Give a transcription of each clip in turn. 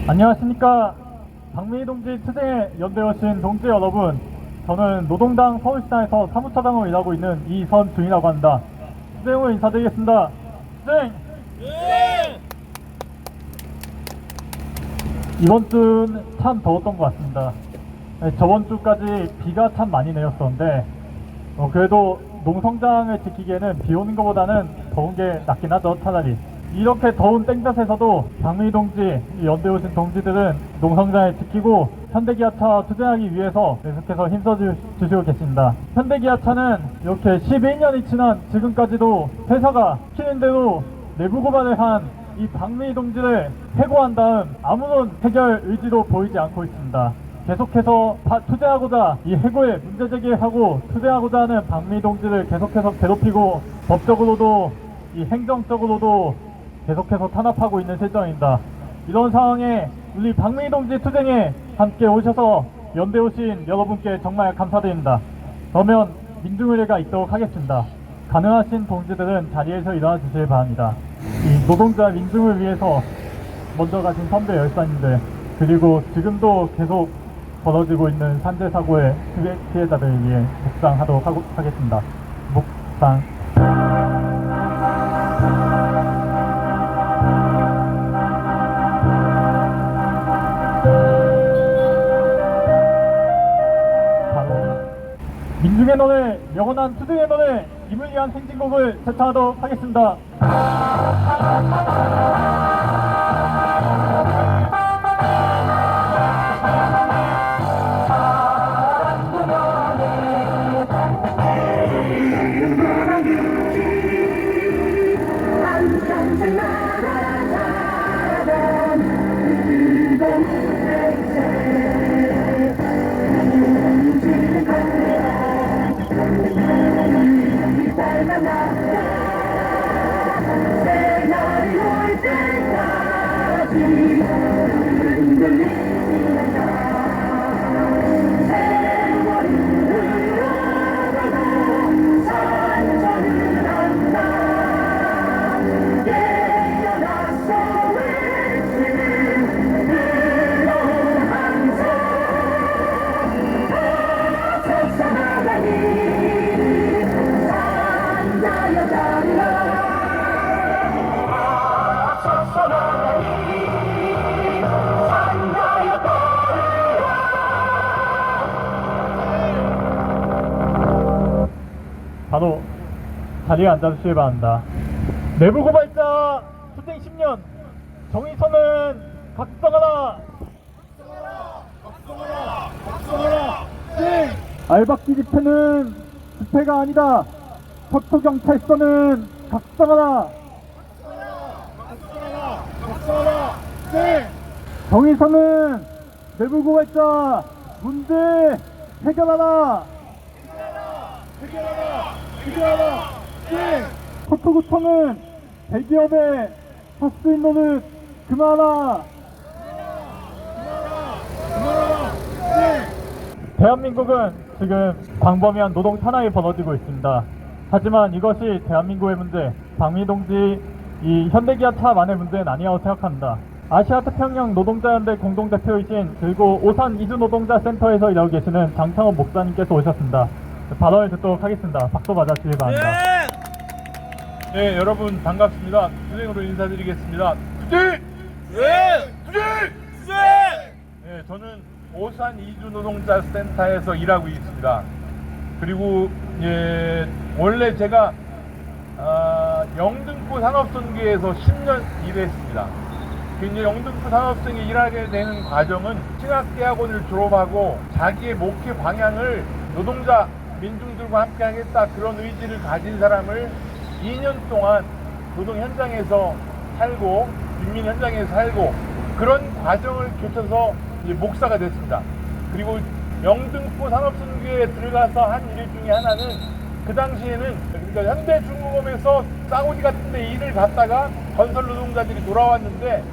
안녕하십니까. 박민희 동지 투쟁에 연대하신 동지 여러분, 저는 노동당 서울시장에서 사무처장으로 일하고 있는 이선중이라고 합니다. 투쟁으로 인사드리겠습니다. 투쟁! 이번 주는 참 더웠던 것 같습니다. 저번 주까지 비가 참 많이 내렸었는데 그래도 농성장을 지키기에는 비 오는 것보다는 더운 게 낫긴 하죠. 차라리 이렇게 더운 땡볕에서도 박민희 동지, 연대 오신 동지들은 농성장을 지키고 현대기아차 투쟁하기 위해서 계속해서 힘써주시고 계십니다. 현대기아차는 이렇게 11년이 지난 지금까지도 회사가 시키는 대로 내부 고발을 한 이 박민희 동지를 해고한 다음 아무런 해결 의지도 보이지 않고 있습니다. 계속해서 투쟁하고자 이 해고에 문제제기하고 투쟁하고자 하는 박민희 동지를 계속해서 괴롭히고 법적으로도 이 행정적으로도 계속해서 탄압하고 있는 실정입니다. 이런 상황에 우리 박민희 동지 투쟁에 함께 오셔서 연대 오신 여러분께 정말 감사드립니다. 그러면 민중의례가 있도록 하겠습니다. 가능하신 동지들은 자리에서 일어나 주시길 바랍니다. 이 노동자 민중을 위해서 먼저 가신 선배 열사님들, 그리고 지금도 계속 벌어지고 있는 산재사고의 피해자들을 위해 묵상하도록 하겠습니다. 묵상. 민중의 노래, 영원한 투쟁의 노래, 임을 위한 행진곡을 제차하도록 하겠습니다. 바로 자리에 앉아주시기 바랍니다. 내부 고발자 투쟁 10년, 정의선은 각성하라! 각성하라! 네! 알박기 집회는 집회가 아니다! 척도경찰서는 각성하라! 각성하라! 네! 정의선은 내부 고발자 문제 해결하라! 해결하라! 네! 척도구청은 대기업의 핫스인 노릇 그만하라! 네! 대한민국은 지금 광범위한 노동 탄압이 벌어지고 있습니다. 하지만 이것이 대한민국의 문제, 박민희 동지 이 현대기아차만의 문제는 아니라고 생각합니다. 아시아태평양 노동자연대 공동대표이신 그리고 오산 이주노동자센터에서 일하고 계시는 장창원 목사님께서 오셨습니다. 발언을 듣도록 하겠습니다. 박수 맞아주시기 바랍니다. 네, 여러분 반갑습니다. 투쟁으로 인사드리겠습니다. 투쟁! 투쟁! 네, 저는 오산 이주노동자센터에서 일하고 있습니다. 그리고 원래 제가 영등포 산업선계에서 10년 일했습니다. 이제 영등포 산업선계 일하게 되는 과정은 신학대학원을 졸업하고 자기의 목회 방향을 노동자 민중들과 함께 하겠다 그런 의지를 가진 사람을 2년 동안 노동 현장에서 살고 빈민 현장에서 살고 그런 과정을 거쳐서 이제 목사가 됐습니다. 그리고 영등포 산업선교에 들어가서 한 일 중에 하나는 그 당시에는 그러니까 현대중공업에서 사우디 같은 데 일을 갔다가 건설 노동자들이 돌아왔는데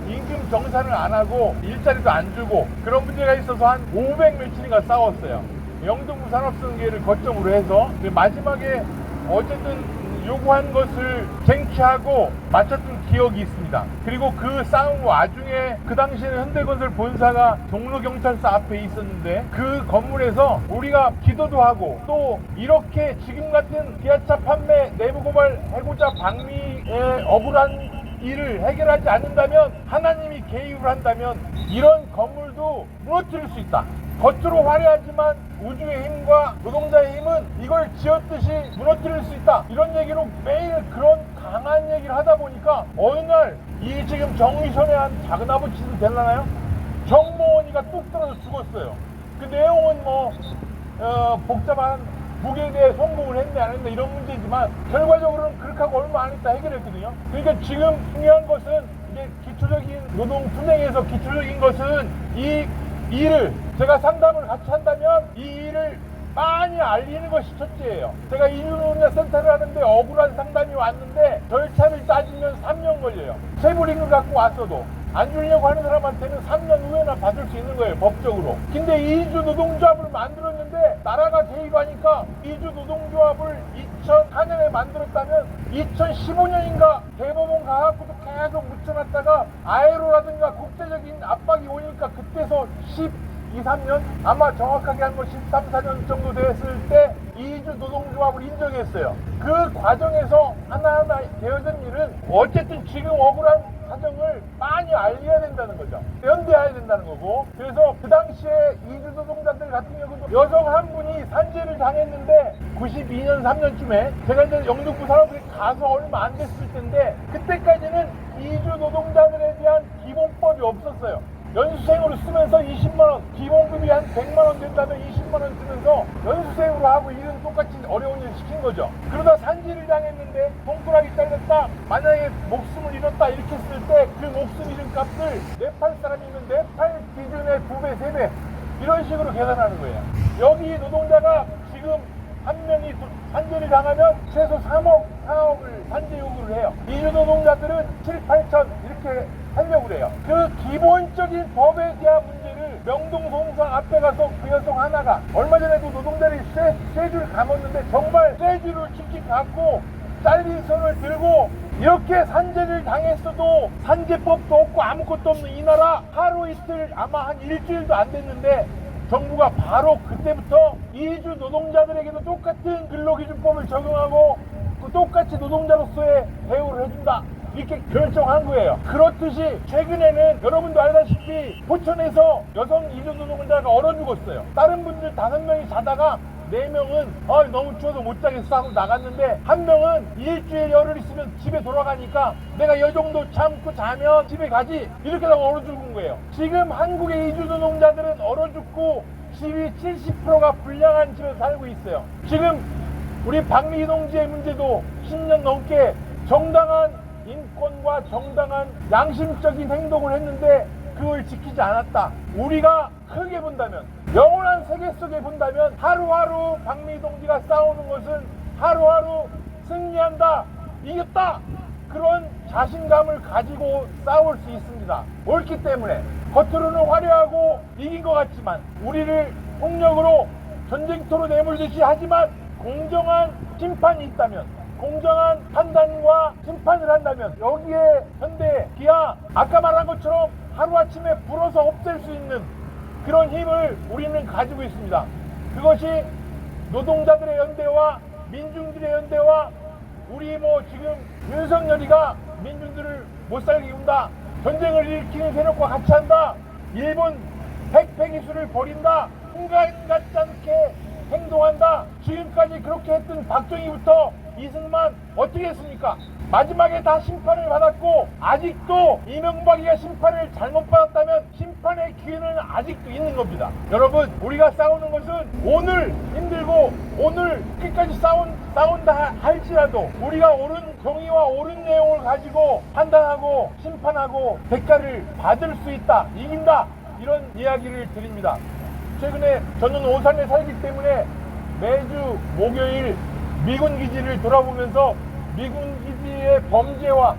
임금 정산을 안 하고 일자리도 안 주고 그런 문제가 있어서 한 500 며칠인가 싸웠어요. 영등포 산업선교를 거점으로 해서 마지막에 어쨌든 요구한 것을 쟁취하고 마쳤던 기억이 있습니다. 그리고 그 싸움 와중에 그 당시에는 현대건설 본사가 종로경찰서 앞에 있었는데 그 건물에서 우리가 기도도 하고 또 이렇게 지금 같은 기아차 판매 내부고발 해고자 방미의 억울한 일을 해결하지 않는다면, 하나님이 개입을 한다면 이런 건물도 무너뜨릴 수 있다. 겉으로 화려하지만 우주의 힘과 노동자의 힘은 이걸 쥐었듯이 무너뜨릴 수 있다. 이런 얘기로 매일 그런 강한 얘기를 하다 보니까 어느 날 이 지금 정의선의 한 작은아버지도 되려나요? 정모원이가 뚝 떨어져 죽었어요. 그 내용은 뭐 복잡한 무게에 대해 성공을 했네 안 했네 이런 문제지만 결과적으로는 그렇게 하고 얼마 안 있다 해결했거든요. 그러니까 지금 중요한 것은 이게 기초적인 노동 분쟁에서 기초적인 것은 이 일을 제가 상담을 같이 한다면 이 일을 많이 알리는 것이 첫째예요. 제가 이주노동자 센터를 하는데 억울한 상담이 왔는데 절차를 따지면 3년 걸려요. 세부링을 갖고 왔어도 안 주려고 하는 사람한테는 3년 후에나 받을 수 있는 거예요, 법적으로. 근데 이주 노동조합을 만들었는데 나라가 개입하니까 이주 노동조합을 2004년에 만들었다면 2015년인가 대법원 가갖고도 계속 묻혀놨다가 아에로라든가 국제적인 압박이 오니까 그때서 2, 3년? 아마 정확하게 한 뭐 13, 14년 정도 됐을 때 이주 노동조합을 인정했어요. 그 과정에서 하나하나 되어진 일은 어쨌든 지금 억울한 사정을 많이 알려야 된다는 거죠. 연대해야 된다는 거고. 그래서 그 당시에 이주 노동자들 같은 경우도 여성 한 분이 산재를 당했는데 92년 3년쯤에 제가 이제 영등포 산업에 가서 얼마 안 됐을 텐데 그때까지는 이주 노동자들에 대한 기본법이 없었어요. 연수생으로 쓰면서 20만원, 기본급이 한 100만원 된다면 20만원 쓰면서 연수생으로 하고 일은 똑같이 어려운 일을 시킨 거죠. 그러다 산지를 당했는데 손가락이 잘렸다, 만약에 목숨을 잃었다 이렇게 했을 때 그 목숨 잃은 값을 네팔 사람이면 네팔 기준의 2배, 3배 이런 식으로 계산하는 거예요. 여기 노동자가 지금 한 명이 산재를 당하면 최소 3억, 4억을 산재 요구를 해요. 이주 노동자들은 7, 8천 이렇게 하려고 그래요. 그 기본적인 법에 대한 문제를 명동송상 앞에 가서 그 여성 하나가 얼마 전에도 노동자들이 쇠줄을 감았는데 정말 쇠줄을 킥킥 감고 잘린 손을 들고 이렇게 산재를 당했어도 산재법도 없고 아무것도 없는 이 나라 하루 이틀 아마 한 일주일도 안 됐는데 정부가 바로 그때부터 이주 노동자들에게도 똑같은 근로기준법을 적용하고 그 똑같이 노동자로서의 대우를 해준다 이렇게 결정한 거예요. 그렇듯이 최근에는 여러분도 알다시피 포천에서 여성 이주 노동자가 얼어 죽었어요. 다른 분들 5명이 자다가 4명은 너무 추워서 못 자겠어 하고 나갔는데 한 명은 일주일 열흘 있으면 집에 돌아가니까 내가 이 정도 참고 자면 집에 가지 이렇게 하고 얼어 죽은 거예요. 지금 한국의 이주 노동자들은 얼어 죽고 집이 70%가 불량한 집에 살고 있어요. 지금 우리 박미희 동지의 문제도 10년 넘게 정당한 인권과 정당한 양심적인 행동을 했는데 그걸 지키지 않았다. 우리가 크게 본다면, 영원한 세계 속에 본다면 하루하루 박미희 동지가 싸우는 것은 하루하루 승리한다, 이겼다, 그런 자신감을 가지고 싸울 수 있습니다. 옳기 때문에 겉으로는 화려하고 이긴 것 같지만 우리를 폭력으로 전쟁터로 내몰듯이 하지만 공정한 심판이 있다면, 공정한 판단과 심판을 한다면 여기에 현대, 기아 아까 말한 것처럼 하루아침에 불어서 없앨 수 있는 그런 힘을 우리는 가지고 있습니다. 그것이 노동자들의 연대와 민중들의 연대와 우리 뭐 지금 윤석열이가 민중들을 못살게 군다, 전쟁을 일으키는 세력과 같이 한다, 일본 핵폐기수를 버린다, 인간 같지 않게 행동한다, 지금까지 그렇게 했던 박정희부터 이승만 어떻게 했습니까? 마지막에 다 심판을 받았고 아직도 이명박이가 심판을 잘못 받았다면 심판의 기회는 아직도 있는 겁니다. 여러분, 우리가 싸우는 것은 오늘 힘들고 오늘 끝까지 싸운다 할지라도 우리가 옳은 정의와 옳은 내용을 가지고 판단하고 심판하고 대가를 받을 수 있다, 이긴다, 이런 이야기를 드립니다. 최근에 저는 오산에 살기 때문에 매주 목요일 미군 기지를 돌아보면서 미군 기지의 범죄와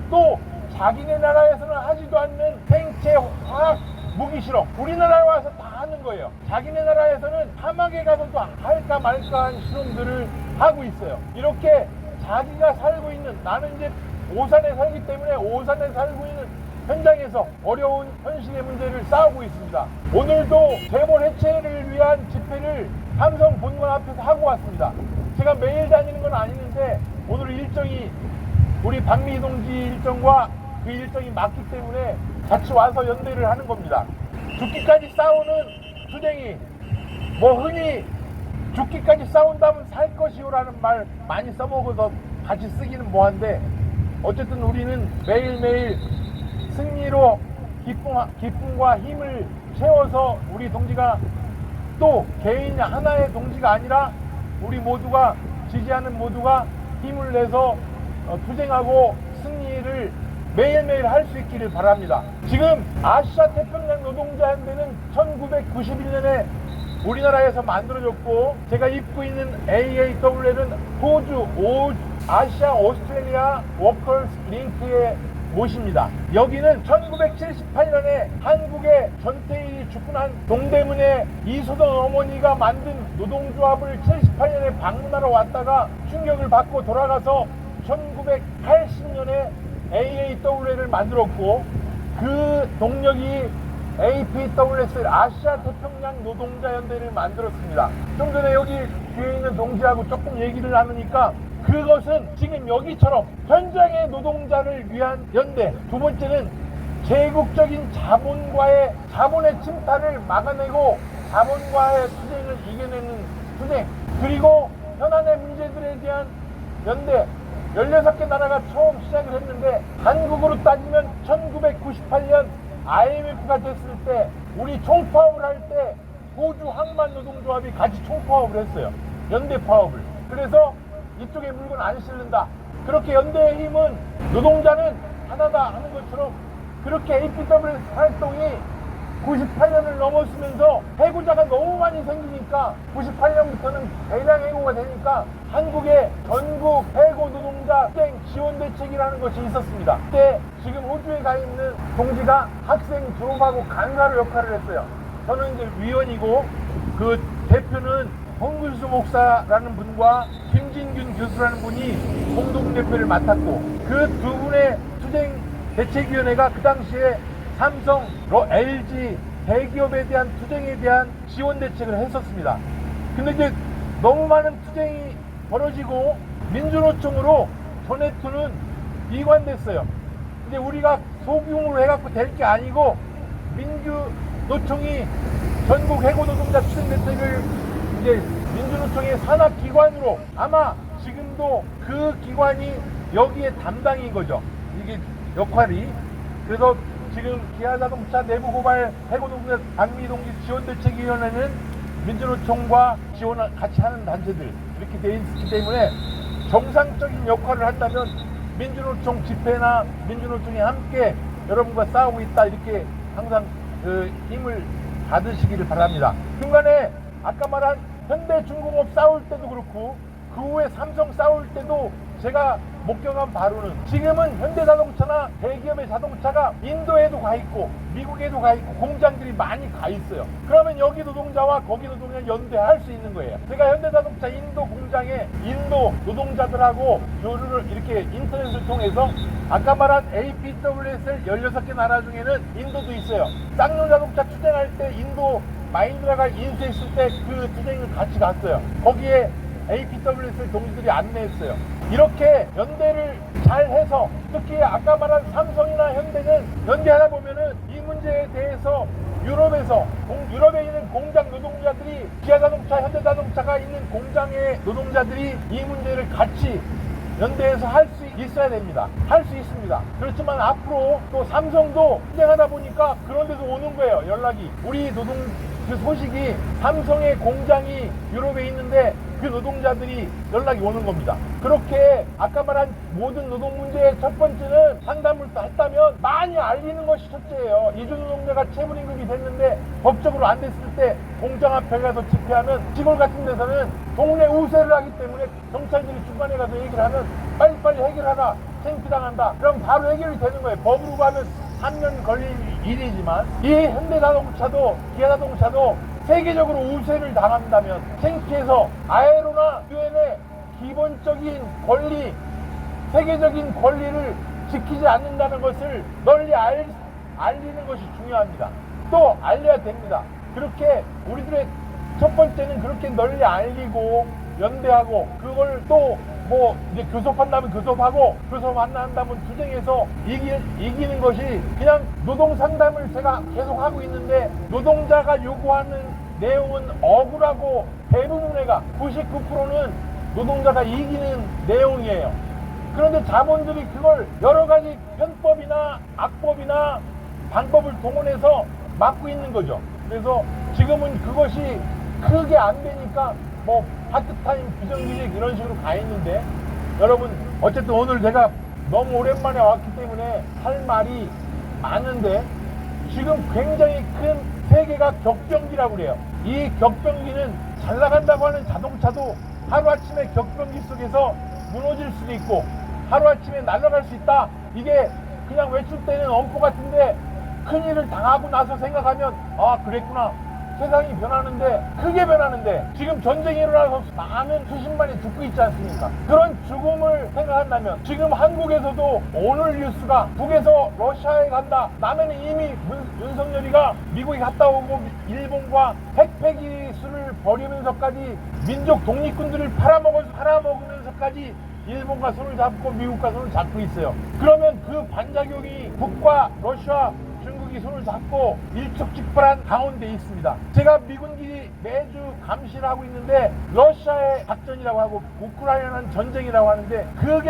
또 자기네 나라에서는 하지도 않는 생체 화학 무기 실험, 우리나라에 와서 다 하는 거예요. 자기네 나라에서는 사막에 가서도 할까 말까 한 실험들을 하고 있어요. 이렇게 자기가 살고 있는, 나는 이제 오산에 살기 때문에 오산에 살고 있는 현장에서 어려운 현실의 문제를 싸우고 있습니다. 오늘도 재벌 해체를 위한 집회를 삼성 본관 앞에서 하고 왔습니다. 제가 매일 다니는 건 아니는데 오늘 일정이 우리 박미 동지 일정과 그 일정이 맞기 때문에 같이 와서 연대를 하는 겁니다. 죽기까지 싸우는 투쟁이 뭐 흔히 죽기까지 싸운다면 살 것이요라는 말 많이 써먹어서 같이 쓰기는 뭐한데 어쨌든 우리는 매일매일 승리로 기쁨과 힘을 채워서 우리 동지가 또 개인 하나의 동지가 아니라 우리 모두가 지지하는 모두가 힘을 내서 투쟁하고 승리를 매일매일 할 수 있기를 바랍니다. 지금 아시아 태평양 노동자 연대는 1991년에 우리나라에서 만들어졌고 제가 입고 있는 AAWL은 호주 아시아 오스트레일리아 워커스 링크의 곳입니다. 여기는 1978년에 한국의 전태일이 죽고 난 동대문에 이소동 어머니가 만든 노동조합을 78년에 방문하러 왔다가 충격을 받고 돌아가서 1980년에 AAWL을 만들었고 그 동력이 APWS 아시아 태평양 노동자 연대를 만들었습니다. 좀 전에 여기 뒤에 있는 동지하고 조금 얘기를 나누니까 그것은 지금 여기처럼 현장의 노동자를 위한 연대, 두 번째는 제국적인 자본의 침탈을 막아내고 자본과의 투쟁을 이겨내는 투쟁, 그리고 현안의 문제들에 대한 연대. 16개 나라가 처음 시작을 했는데 한국으로 따지면 1998년 IMF가 됐을 때 우리 총파업을 할 때 호주 항만 노동조합이 같이 총파업을 했어요. 연대 파업을. 그래서 이쪽에 물건 안 실른다. 그렇게 연대의 힘은 노동자는 하나다 하는 것처럼 그렇게 APWS 활동이 98년을 넘었으면서 해고자가 너무 많이 생기니까 98년부터는 대량 해고가 되니까 한국의 전국 해고 노동자 투쟁 지원 대책이라는 것이 있었습니다. 그때 지금 호주에 가 있는 동지가 학생 졸업하고 강사로 역할을 했어요. 저는 이제 위원이고 그 대표는 홍근수 목사라는 분과 김진균 교수라는 분이 공동대표를 맡았고 그 두 분의 투쟁 대책위원회가 그 당시에 삼성, LG 대기업에 대한 투쟁에 대한 지원 대책을 했었습니다. 근데 이제 너무 많은 투쟁이 벌어지고 민주노총으로 전해투는 이관됐어요. 근데 우리가 소규모로 해갖고 될 게 아니고 민주노총이 전국 해고노동자 투쟁 대책을 이제 민주노총의 산하기관으로 아마 지금도 그 기관이 여기에 담당인 거죠. 이게 역할이. 그래서 지금 기아자동차 내부고발 해고노동자 박미동지 지원대책위원회는 민주노총과 지원을 같이 하는 단체들 이렇게 돼 있기 때문에 정상적인 역할을 한다면 민주노총 집회나 민주노총이 함께 여러분과 싸우고 있다 이렇게 항상 힘을 받으시기를 바랍니다. 중간에 아까 말한 현대중공업 싸울 때도 그렇고 그 후에 삼성 싸울 때도 제가 목격한 바로는 지금은 현대자동차나 대기업의 자동차가 인도에도 가 있고 미국에도 가 있고 공장들이 많이 가 있어요. 그러면 여기 노동자와 거기 노동자 연대할 수 있는 거예요. 제가 현대자동차 인도 공장에 인도 노동자들하고 교류를 이렇게 인터넷을 통해서 아까 말한 APWS를 16개 나라 중에는 인도도 있어요. 쌍용자동차 투쟁할 때 인도 마인드라가 인수했을 때 그 투쟁을 같이 갔어요. 거기에 APWS 동지들이 안내했어요. 이렇게 연대를 잘 해서 특히 아까 말한 삼성이나 현대는 연대하다 보면은 이 문제에 대해서 유럽에 있는 공장 노동자들이 기아자동차, 현대자동차가 있는 공장의 노동자들이 이 문제를 같이 연대해서 할 수 있어야 됩니다. 할 수 있습니다. 그렇지만 앞으로 또 삼성도 투쟁하다 보니까 그런 데서 오는 거예요. 연락이. 우리 그 소식이 삼성의 공장이 유럽에 있는데 그 노동자들이 연락이 오는 겁니다. 그렇게 아까 말한 모든 노동 문제의 첫 번째는 상담을 했다면 많이 알리는 것이 첫째예요. 이주 노동자가 체불임금이 됐는데 법적으로 안 됐을 때 공장 앞에 가서 집회하는 시골 같은 데서는 동네 우세를 하기 때문에 경찰들이 중간에 가서 얘기를 하면 빨리빨리 해결하라, 창피당한다. 그럼 바로 해결이 되는 거예요. 법으로 가면 3년 걸릴 일이지만 이 현대자동차도 기아자동차도 세계적으로 우세를 당한다면 창피해서 아에로나 유엔의 기본적인 권리 세계적인 권리를 지키지 않는다는 것을 널리 알리는 것이 중요합니다. 또 알려야 됩니다. 그렇게 우리들의 첫 번째는 그렇게 널리 알리고 연대하고, 그걸 또 뭐 이제 교섭한다면 교섭하고, 교섭 안 한다면 투쟁해서 이기는 것이 그냥 노동 상담을 제가 계속 하고 있는데, 노동자가 요구하는 내용은 억울하고 대부분의가 99%는 노동자가 이기는 내용이에요. 그런데 자본들이 그걸 여러 가지 편법이나 악법이나 방법을 동원해서 막고 있는 거죠. 그래서 지금은 그것이 크게 안 되니까 뭐 파트타임 비정규직 이런 식으로 가 있는데, 여러분 어쨌든 오늘 제가 너무 오랜만에 왔기 때문에 할 말이 많은데, 지금 굉장히 큰 세계가 격변기라고 그래요. 이 격변기는 잘 나간다고 하는 자동차도 하루아침에 격변기 속에서 무너질 수도 있고 하루아침에 날아갈 수 있다. 이게 그냥 외출 때는 엄포 같은데 큰일을 당하고 나서 생각하면 아 그랬구나. 세상이 변하는데, 크게 변하는데, 지금 전쟁이 일어나서 많은 수십만이 죽고 있지 않습니까? 그런 죽음을 생각한다면 지금 한국에서도 오늘 뉴스가 북에서 러시아에 간다. 남해는 이미 윤석열이가 미국에 갔다 오고 일본과 핵폐기술을 벌이면서까지 민족 독립군들을 팔아먹으면서까지 일본과 손을 잡고 미국과 손을 잡고 있어요. 그러면 그 반작용이 북과 러시아, 중국이 손을 잡고 일촉즉발한 가운데 있습니다. 제가 미군기지 매주 감시를 하고 있는데, 러시아의 작전이라고 하고 우크라이나는 전쟁이라고 하는데, 그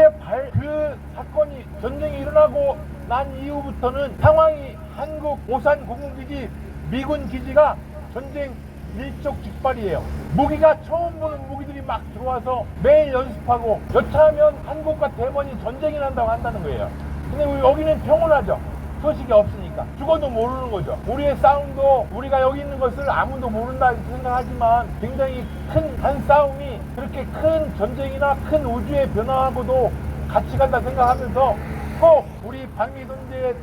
사건이 전쟁이 일어나고 난 이후부터는 상황이 한국 오산 공군기지 미군 기지가 전쟁 일촉즉발이에요. 무기가 처음 보는 무기들이 막 들어와서 매일 연습하고, 여차하면 한국과 대만이 전쟁이 난다고 한다는 거예요. 근데 여기는 평온하죠. 소식이 없으니까 죽어도 모르는 거죠. 우리의 싸움도 우리가 여기 있는 것을 아무도 모른다 생각하지만, 굉장히 큰 한 싸움이 그렇게 큰 전쟁이나 큰 우주의 변화하고도 같이 간다 생각하면서, 꼭 우리 방위동지의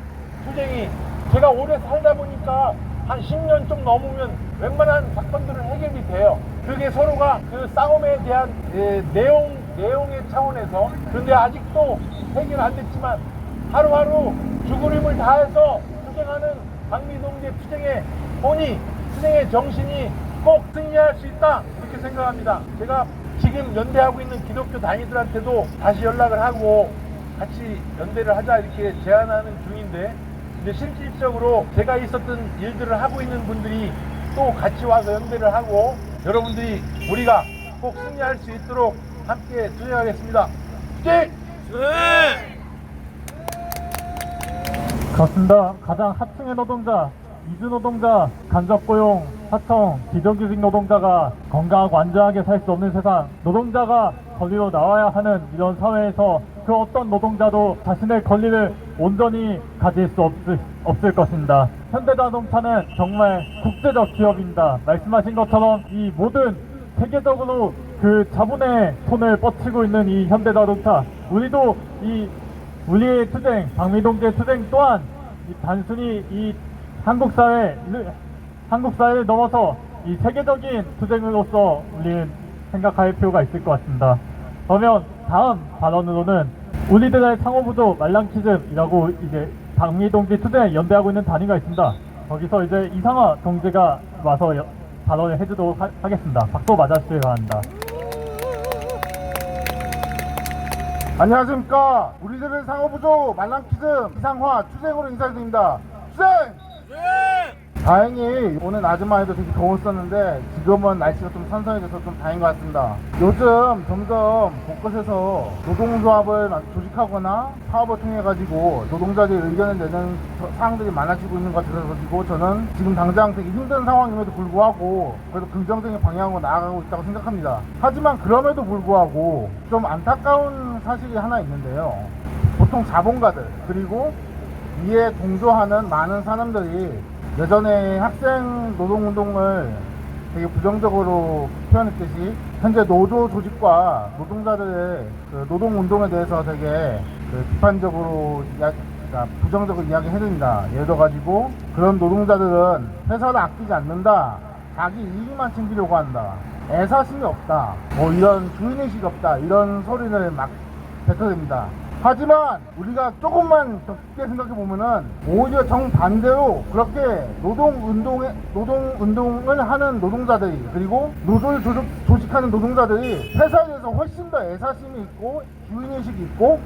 투쟁이, 제가 오래 살다 보니까 한 10년 좀 넘으면 웬만한 사건들은 해결이 돼요. 그게 서로가 그 싸움에 대한 내용의 차원에서. 그런데 아직도 해결 안 됐지만, 하루하루 죽을 힘을 다해서 투쟁하는 방위동지의 투쟁의 본이, 투쟁의 정신이 꼭 승리할 수 있다, 이렇게 생각합니다. 제가 지금 연대하고 있는 기독교 단위들한테도 다시 연락을 하고 같이 연대를 하자 이렇게 제안하는 중인데, 이제 실질적으로 제가 있었던 일들을 하고 있는 분들이 또 같이 와서 연대를 하고, 여러분들이 우리가 꼭 승리할 수 있도록 함께 투쟁하겠습니다. 네! 그렇습니다. 가장 하층의 노동자, 이주 노동자, 간접고용, 하청, 비정규직 노동자가 건강하고 안전하게 살 수 없는 세상, 노동자가 권리로 나와야 하는 이런 사회에서 그 어떤 노동자도 자신의 권리를 온전히 가질 수 없을 것입니다. 현대자동차는 정말 국제적 기업입니다. 말씀하신 것처럼 이 모든 세계적으로 그 자본의 손을 뻗치고 있는 이 현대자동차, 우리도 우리의 투쟁, 방위동지의 투쟁 또한 단순히 이 한국 사회를 넘어서 이 세계적인 투쟁으로서 우리는 생각할 필요가 있을 것 같습니다. 그러면 다음 발언으로는 우리들의 상호부조 말랑키즘이라고 이제 방위동지 투쟁에 연대하고 있는 단위가 있습니다. 거기서 이제 이상화 동지가 와서 발언을 해주도록 하겠습니다. 박수 맞아주시기 바랍니다. 안녕하십니까. 우리들의 상호부조 말랑키즘 이상화 투쟁으로 인사드립니다. 투쟁! 다행히 오늘 낮에만 해도 되게 더웠었는데 지금은 날씨가 좀 선선해져서 좀 다행인 것 같습니다. 요즘 점점 곳곳에서 노동조합을 조직하거나 파업을 통해 가지고 노동자들의 의견을 내는 사항들이 많아지고 있는 것 같아서 가지고, 저는 지금 당장 되게 힘든 상황임에도 불구하고 그래도 긍정적인 방향으로 나아가고 있다고 생각합니다. 하지만 그럼에도 불구하고 좀 안타까운 사실이 하나 있는데요. 보통 자본가들 그리고 이에 동조하는 많은 사람들이 예전에 학생 노동운동을 되게 부정적으로 표현했듯이, 현재 노조 조직과 노동자들의 그 노동운동에 대해서 되게 비판적으로 부정적으로 이야기해야 됩니다. 예를 들어가지고 그런 노동자들은 회사를 아끼지 않는다, 자기 이익만 챙기려고 한다, 애사심이 없다, 뭐 이런 주인의식이 없다, 이런 소리를 막 뱉어댑니다. 하지만 우리가 조금만 더 깊게 생각해 보면은 오히려 정반대로 그렇게 노동운동을 하는 노동자들이, 그리고 노조를 조직하는 노동자들이 회사에 대해서 훨씬 더 애사심이 있고 주인의식이 있고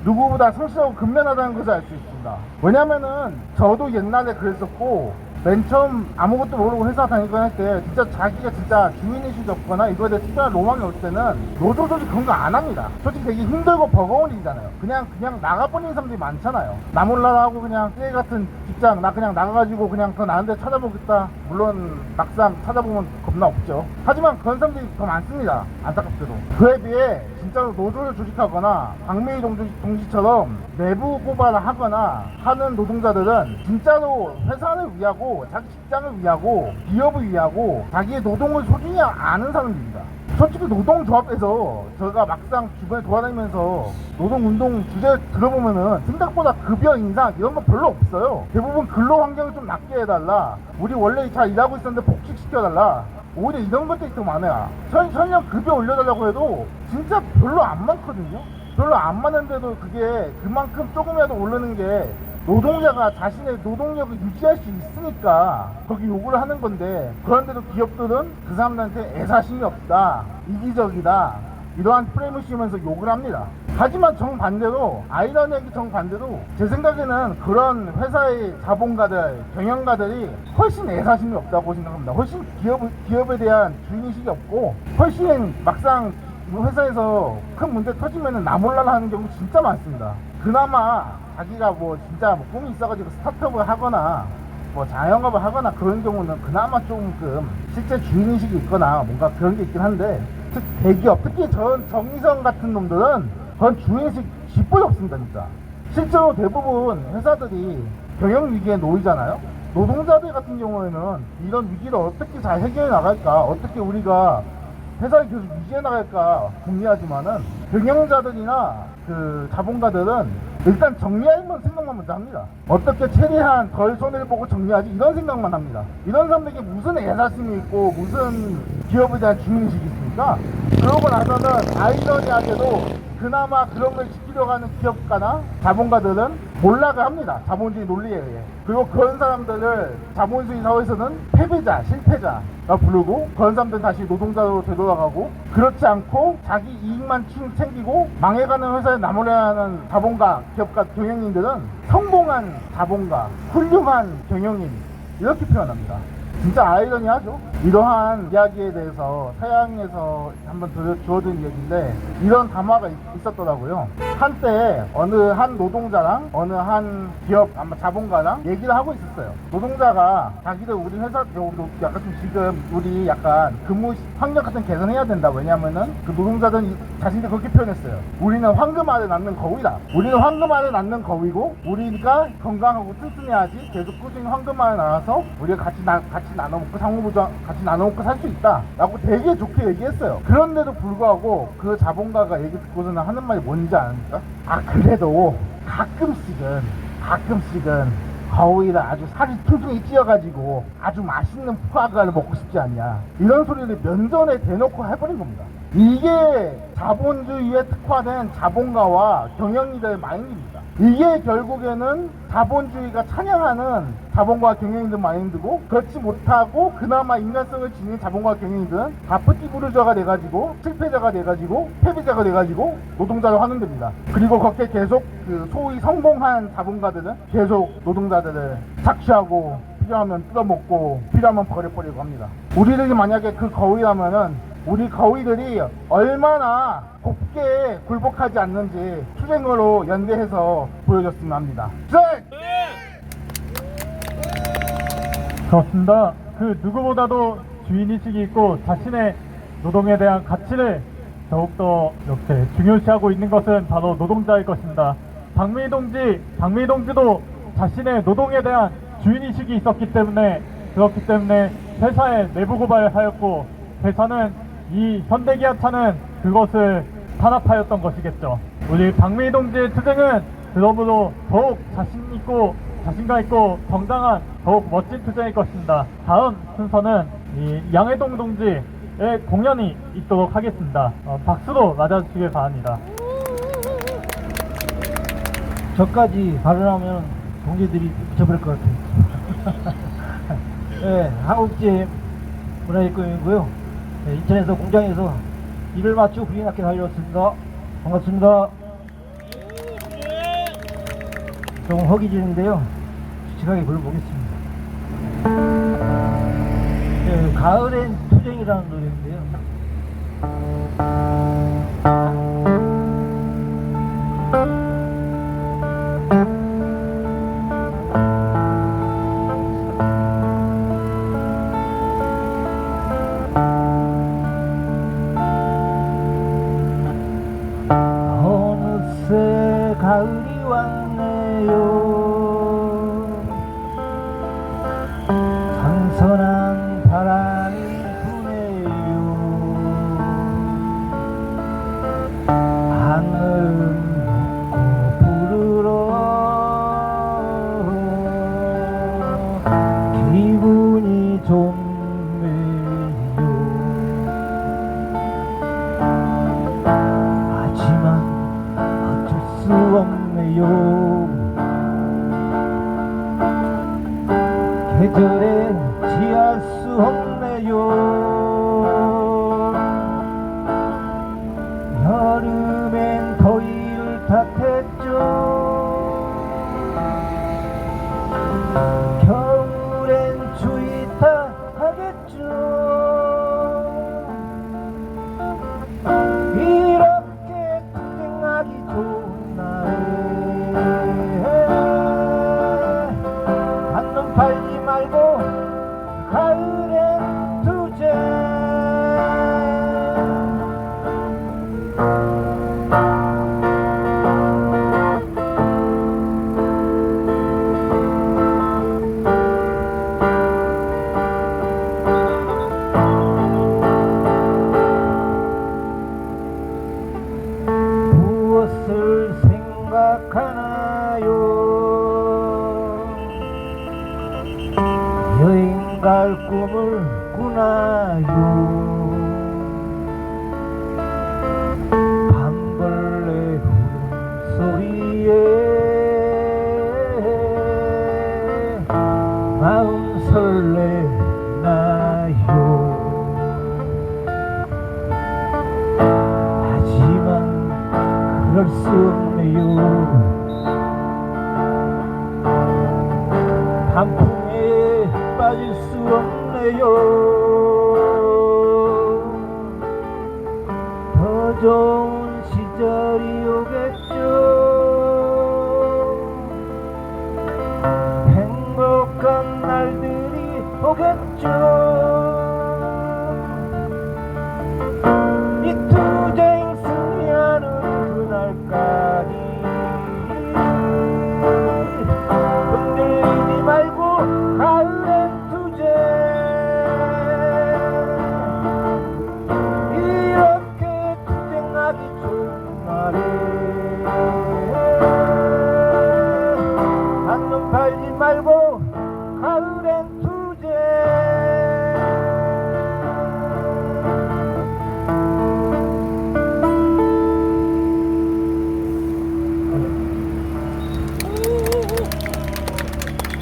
누구보다 성실하고 근면하다는 것을 알 수 있습니다. 왜냐면은 저도 옛날에 그랬었고, 맨 처음 아무것도 모르고 회사 다니고 할 때 진짜 자기가 진짜 주인의식이 없거나 이거에 대해 특별한 로망이 올 때는 노조 조직 그런 거 안 합니다. 솔직히 되게 힘들고 버거운 일이잖아요. 그냥 나가버리는 사람들이 많잖아요. 나 몰라 하고 그냥 쎄 같은 직장 나 그냥 나가가지고 그냥 더 나은 데 찾아보겠다. 물론 막상 찾아보면 겁나 없죠. 하지만 그런 사람들이 더 많습니다. 안타깝게도. 그에 비해 진짜로 노조를 조직하거나 박매희 동지처럼 내부 고발을 하거나 하는 노동자들은 진짜로 회사를 위하고 자기 직장을 위하고 기업을 위하고 자기의 노동을 소중히 아는 사람들입니다. 솔직히 노동조합에서 저희가 막상 주변에 돌아다니면서 노동운동 주제 들어보면은 생각보다 급여 인상 이런 거 별로 없어요. 대부분 근로 환경을 좀 낫게 해달라, 우리 원래 잘 일하고 있었는데 복직시켜달라, 오히려 이런 것들이 더 많아요. 설령 급여 올려달라고 해도 진짜 별로 안 많거든요. 별로 안 많은데도 그게 그만큼 조금이라도 오르는 게 노동자가 자신의 노동력을 유지할 수 있으니까 거기 요구를 하는 건데, 그런데도 기업들은 그 사람들한테 애사심이 없다, 이기적이다, 이러한 프레임을 씌우면서 욕을 합니다. 하지만 정반대로, 아이러니하게 정반대로 제 생각에는 그런 회사의 자본가들, 경영가들이 훨씬 애사심이 없다고 생각합니다. 훨씬 기업에 대한 주인의식이 없고, 훨씬 막상 회사에서 큰 문제 터지면은 나 몰라라 하는 경우 진짜 많습니다. 그나마 자기가 뭐 진짜 뭐 꿈이 있어가지고 스타트업을 하거나 뭐 자영업을 하거나 그런 경우는 그나마 조금 실제 주인의식이 있거나 뭔가 그런 게 있긴 한데, 대기업, 특히 정의성 같은 놈들은 그런 주인의식 쥐뿔이 없습니다. 진짜 실제로 대부분 회사들이 경영위기에 놓이잖아요. 노동자들 같은 경우에는 이런 위기를 어떻게 잘 해결해 나갈까, 어떻게 우리가 회사를 계속 유지해 나갈까 궁리하지만은, 경영자들이나 그 자본가들은 일단 정리하는 생각만 먼저 합니다. 어떻게 최대한 덜 손해를 보고 정리하지, 이런 생각만 합니다. 이런 사람들에게 무슨 애사심이 있고 무슨 기업에 대한 주인의식이 있습니까? 그러고 나서는 아이러니하게도 그나마 그런 걸 지키려고 하는 기업가나 자본가들은 몰락을 합니다. 자본주의 논리에 의해. 그리고 그런 사람들을 자본주의 사회에서는 패배자, 실패자가 부르고, 그런 사람들은 다시 노동자로 되돌아가고, 그렇지 않고 자기 이익만 챙기고 망해가는 회사에 남으려 하는 자본가, 기업가, 경영인들은 성공한 자본가, 훌륭한 경영인, 이렇게 표현합니다. 진짜 아이러니하죠. 이러한 이야기에 대해서 서양에서 한번 주어진 얘기인데, 이런 담화가 있었더라고요. 한때 어느 한 노동자랑 어느 한 기업 아마 자본가랑 얘기를 하고 있었어요. 노동자가 자기들 우리 회사 약간 좀 지금 우리 약간 근무 환경 같은 개선해야 된다. 왜냐면은 그 노동자들은 자신들 그렇게 표현했어요. 우리는 황금 알을 낳는 거위다. 우리는 황금 알을 낳는 거위고, 우리가 건강하고 튼튼해야지 계속 꾸준히 황금 알을 낳아서 우리가 같이 나눠 먹고 상호부장 같이 나눠 먹고 살 수 있다 라고 되게 좋게 얘기했어요. 그런데도 불구하고 그 자본가가 얘기 듣고서는 하는 말이 뭔지 아닙니까? 그래도 가끔씩은 거위를 아주 살이 퉁퉁이 찌어가지고 아주 맛있는 푸아그라를 먹고 싶지 않냐, 이런 소리를 면전에 대놓고 해버린 겁니다. 이게 자본주의에 특화된 자본가와 경영인들의 마인드입니다. 이게 결국에는 자본주의가 찬양하는 자본과 경영인들 마인드고, 그렇지 못하고 그나마 인간성을 지닌 자본과 경영인들은 다 뿌띠부르저가 돼가지고 실패자가 돼가지고 패배자가 돼가지고 노동자로 하는 겁니다. 그리고 그렇게 계속 그 소위 성공한 자본가들은 계속 노동자들을 착취하고 필요하면 뜯어먹고 필요하면 버려버리고 합니다. 우리들이 만약에 그 거위라면은 우리 거위들이 얼마나 곱게 굴복하지 않는지 투쟁으로 연대해서 보여줬으면 합니다. 그렇습니다. 그 누구보다도 주인의식이 있고 자신의 노동에 대한 가치를 더욱더 이렇게 중요시하고 있는 것은 바로 노동자일 것입니다. 박매희 동지도 자신의 노동에 대한 주인의식이 있었기 때문에, 그렇기 때문에 회사에 내부 고발을 하였고, 회사는 이 현대기아차는 그것을 탄압하였던 것이겠죠. 우리 박매희 동지의 투쟁은 그러므로 더욱 자신감 있고 정당한 더욱 멋진 투쟁일 것입니다. 다음 순서는 이 양해동 동지의 공연이 있도록 하겠습니다. 박수로 맞아주시길 바랍니다. 저까지 발언하면 동지들이 미쳐버릴 것 같아요. 네, 한국제 문화일꾼이고요. 네, 인천에서 공장에서 일을 마치고 불이 났게 달려왔습니다. 반갑습니다. 조금 허기지는데요. 솔직하게 불러보겠습니다. 네, 가을엔 투쟁이라는 노래인데요. 어느새 가을이 왔네요. 선선한 바람이 부네요. 하늘 높고 부르러 기분이 좋네요. 하지만 어쩔 수 없네요. 계절에 지할 수 없네요. 여름엔 더위를 탓했죠. 겨울엔 추위 탓하겠죠. 이렇게 투쟁하기 좋은 날에 한눈 팔지 말고 가을엔 투쟁. 무엇을 생각하나요? 여행 갈 꿈을 꾸나요? 밤벌레 울음소리에 마음 설레나요? 하지만 그럴 수 없네요. 단풍에 빠질 수 없네요. 더 좋은 시절이 오겠죠. 행복한 날들이 오겠죠. 이 투쟁 승리하는 그날까지 흔들리지 말고 가을엔 투쟁. 이렇게 투쟁하기 좋은 날에 한눈 팔지 말고 가을엔 투쟁.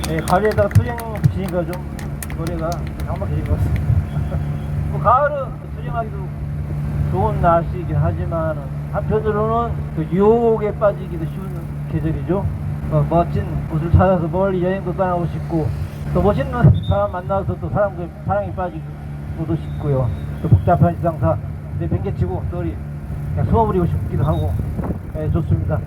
네, 가을에다가 투쟁 붙이니까 좀 노래가 장막해진 것 같습니다. 뭐 가을은 투쟁하기도 좋은 날씨이긴 하지만 한편으로는 그 유혹에 빠지기도 쉬운 계절이죠. 멋진 곳을 찾아서 멀리 여행도 떠나고 싶고, 또 멋있는 사람 만나서 또 사람들 사랑에 빠지고도 싶고요. 또 복잡한 지상사 뱅개치고 또 우리 그냥 숨어버리고 싶기도 하고, 네, 좋습니다.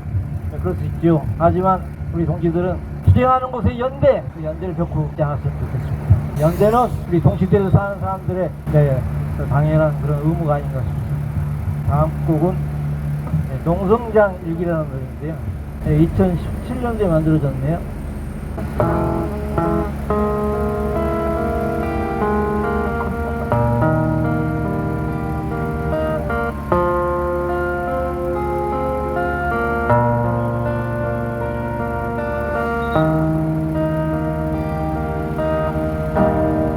네, 그럴 수 있죠. 하지만 우리 동지들은 투쟁하는 곳에 연대, 그 연대를 겪고 있지 않았으면 좋겠습니다. 연대는 우리 동시대에서 사는 사람들의 당연한 그런 의무가 아닌가 싶습니다. 다음 곡은 농성장 일기라는 노래인데요. 2017년도에 만들어졌네요.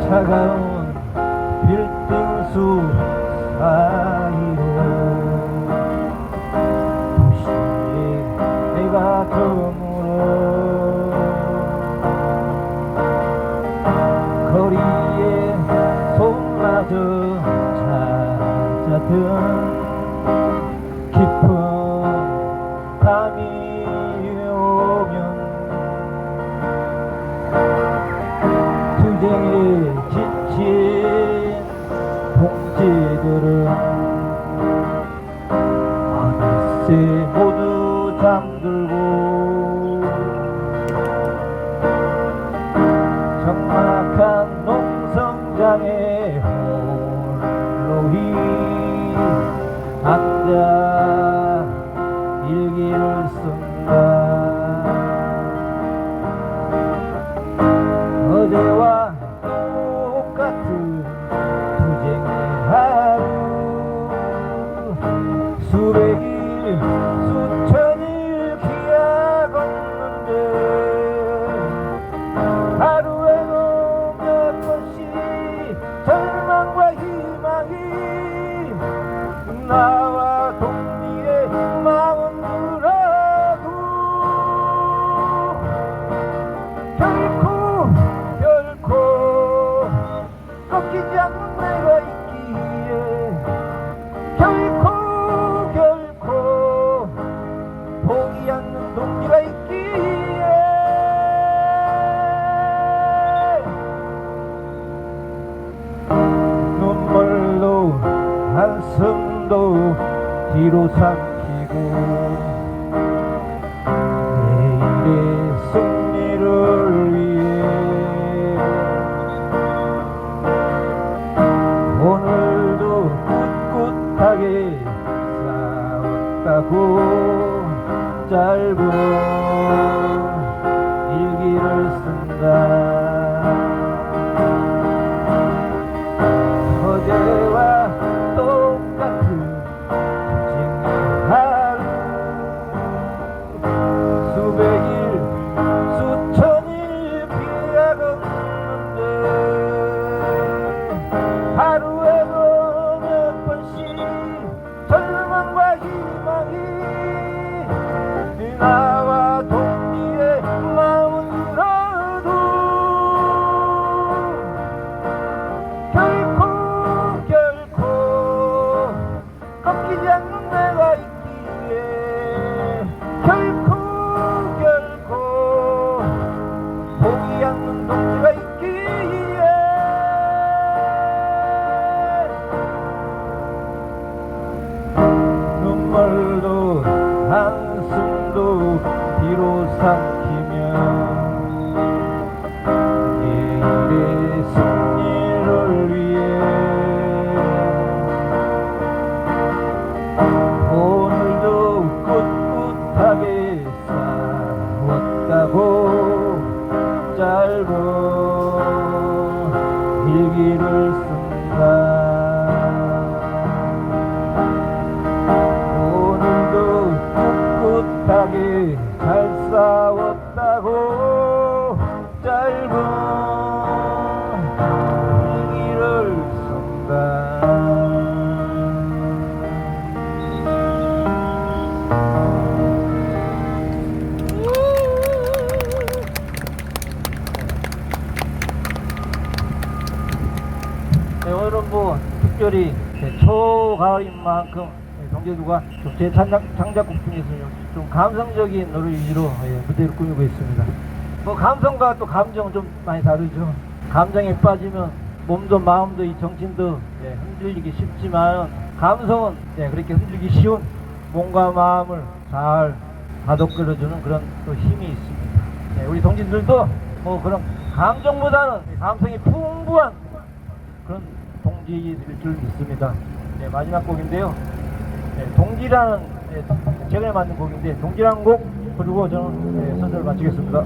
차가운 빌딩수 사이로 도시의 해가 저물 깊은 밤이 오면 투쟁에 지친 동지들은 어느새 모두 잠들고 적막한 농성장에 홀로히 앉아 일기를 쓴다. 어제와 똑같은 투쟁의 하루 수백일 수천일 기약 없는데 하루에도 몇 번씩 절망과 희망이 나와 동리의 마음 들어도 결코 꺾이지 않는 내가 있기에 결코 포기 않는 동기가 있기에 눈물로 한숨도 뒤로 삼키고 내일의 승리를 위해 오늘도 꿋꿋하게 싸웠다고 짧은 일기를 쓴다. 어제와 똑같은 투쟁의 하루 수백일 수천일 기약 없는데 하루에도 몇 번씩 절망과 희망이 나와 동기의 마음은 들어도 결코 꺾이지 않는 내가 있기에 결코 포기 않는 동기가 있기에 눈물도 한숨도 뒤로 삼키며 내일의 승리를 위해 오늘도 꿋꿋하게 싸웠다고 짧은 일기를 쓴다. 오늘도 꿋꿋하게 잘 싸웠다고 짧은 일기를 쓴다. 네, 오늘은 뭐 특별히 초가을인 만큼 동재주가 제 창작곡 중에서 좀 감성적인 노래 위주로 무대를 꾸미고 있습니다. 뭐 감성과 또 감정은 좀 많이 다르죠. 감정에 빠지면 몸도 마음도 이 정신도 흔들리기 쉽지만 감성은 그렇게 흔들리기 쉬운 몸과 마음을 잘 다독거려주는 그런 또 힘이 있습니다. 우리 동지들도 뭐 그런 감정보다는 감성이 풍부한 그런 동지일 줄 믿습니다. 마지막 곡인데요. 동지라는 최근에 만든 곡인데 동지라는 곡 부르고 저는 선서를 마치겠습니다.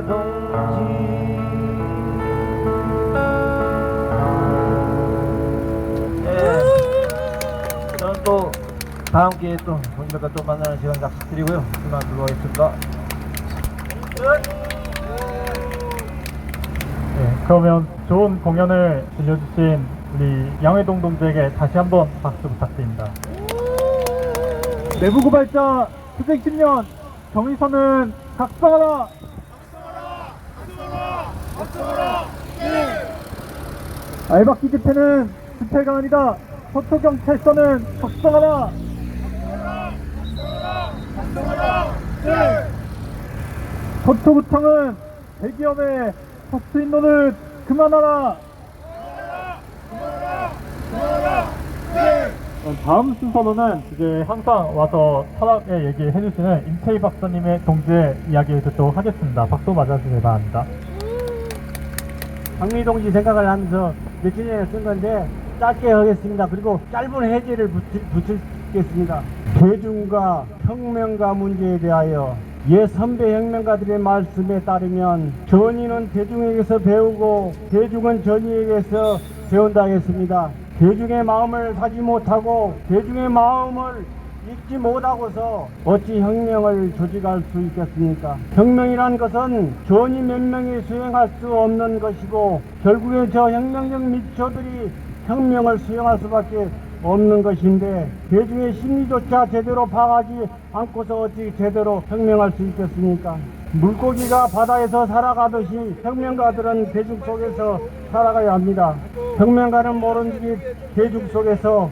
동지 저는 또 다음 기회에 또 동지들과 또 만나는 시간 약속드리고요. 그만 들어가겠습니다. 네, 그러면 좋은 공연을 들려주신 우리 양회동 동지에게 다시 한번 박수 부탁드립니다. 내부 고발자 투쟁 10년 정의선은 각성하라! 알박기 집회는 집회가 아니다. 서초경찰서는 각성하라! 서초구청은 대기업의 허스인노를 그만하라! 다음 순서로는 이제 항상 와서 철학의 얘기 해주시는 임채희 박사님의 동지의 이야기 듣도록 하겠습니다. 박수 맞아주시기 바랍니다. 박미 동지 생각을 하면서 며칠 전에 쓴 건데 짧게 하겠습니다. 그리고 짧은 해제를 붙이겠습니다. 대중과 혁명가 문제에 대하여 옛 선배 혁명가들의 말씀에 따르면 전의는 대중에게서 배우고 대중은 전의에게서 배운다 했습니다. 대중의 마음을 사지 못하고 대중의 마음을 읽지 못하고서 어찌 혁명을 조직할 수 있겠습니까? 혁명이란 것은 전이 몇 명이 수행할 수 없는 것이고 결국엔 저 혁명적 미초들이 혁명을 수행할 수밖에 없는 것인데 대중의 심리조차 제대로 파악하지 않고서 어찌 제대로 혁명할 수 있겠습니까? 물고기가 바다에서 살아가듯이 혁명가들은 대중 속에서 살아가야 합니다. 혁명가는 모른지 대중 속에서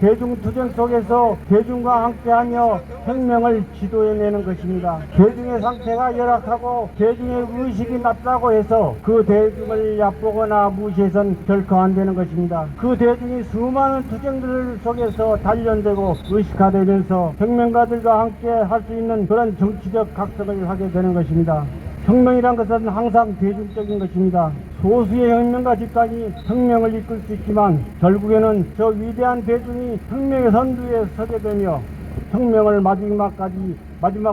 대중투쟁 속에서 대중과 함께하며 혁명을 지도해내는 것입니다. 대중의 상태가 열악하고 대중의 의식이 낮다고 해서 그 대중을 얕보거나 무시해서는 결코 안 되는 것입니다. 그 대중이 수많은 투쟁들 속에서 단련되고 의식화되면서 혁명가들과 함께 할 수 있는 그런 정치적 각성을 하게 되는 것입니다. 혁명이란 것은 항상 대중적인 것입니다. 소수의 혁명가 집단이 혁명을 이끌 수 있지만 결국에는 저 위대한 대중이 혁명의 선두에 서게 되며 혁명을 마지막